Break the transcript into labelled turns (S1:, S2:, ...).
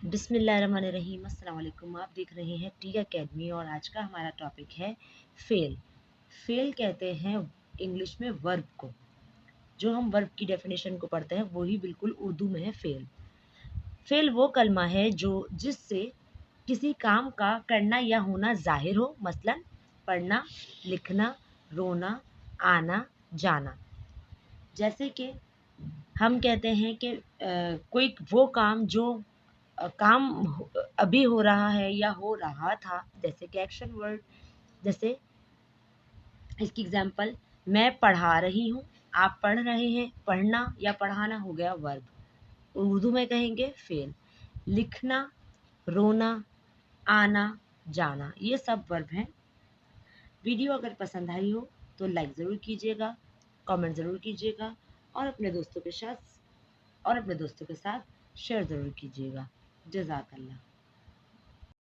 S1: बिस्मिल्लाहिर्रहमानिर्रहीम। अस्सलाम वालेकुम। आप देख रहे हैं टी अकेडमी और आज का हमारा टॉपिक है फेल। फेल कहते हैं इंग्लिश में वर्ब को। जो हम वर्ब की डेफिनेशन को पढ़ते हैं वही बिल्कुल उर्दू में है फेल। फेल वो कलमा है जो जिससे किसी काम का करना या होना जाहिर हो, मसलन पढ़ना, लिखना, रोना, आना, जाना। जैसे कि हम कहते हैं कि कोई वो काम जो अभी हो रहा है या हो रहा था, जैसे कि एक्शन वर्ड। जैसे इसकी एग्जांपल, मैं पढ़ा रही हूँ, आप पढ़ रहे हैं। पढ़ना या पढ़ाना हो गया वर्ब, उर्दू में कहेंगे फेल। लिखना, रोना, आना, जाना, ये सब वर्ब हैं। वीडियो अगर पसंद आई हो तो लाइक ज़रूर कीजिएगा, कमेंट ज़रूर कीजिएगा और अपने दोस्तों के साथ शेयर ज़रूर कीजिएगा। जज़ाकल्लाह।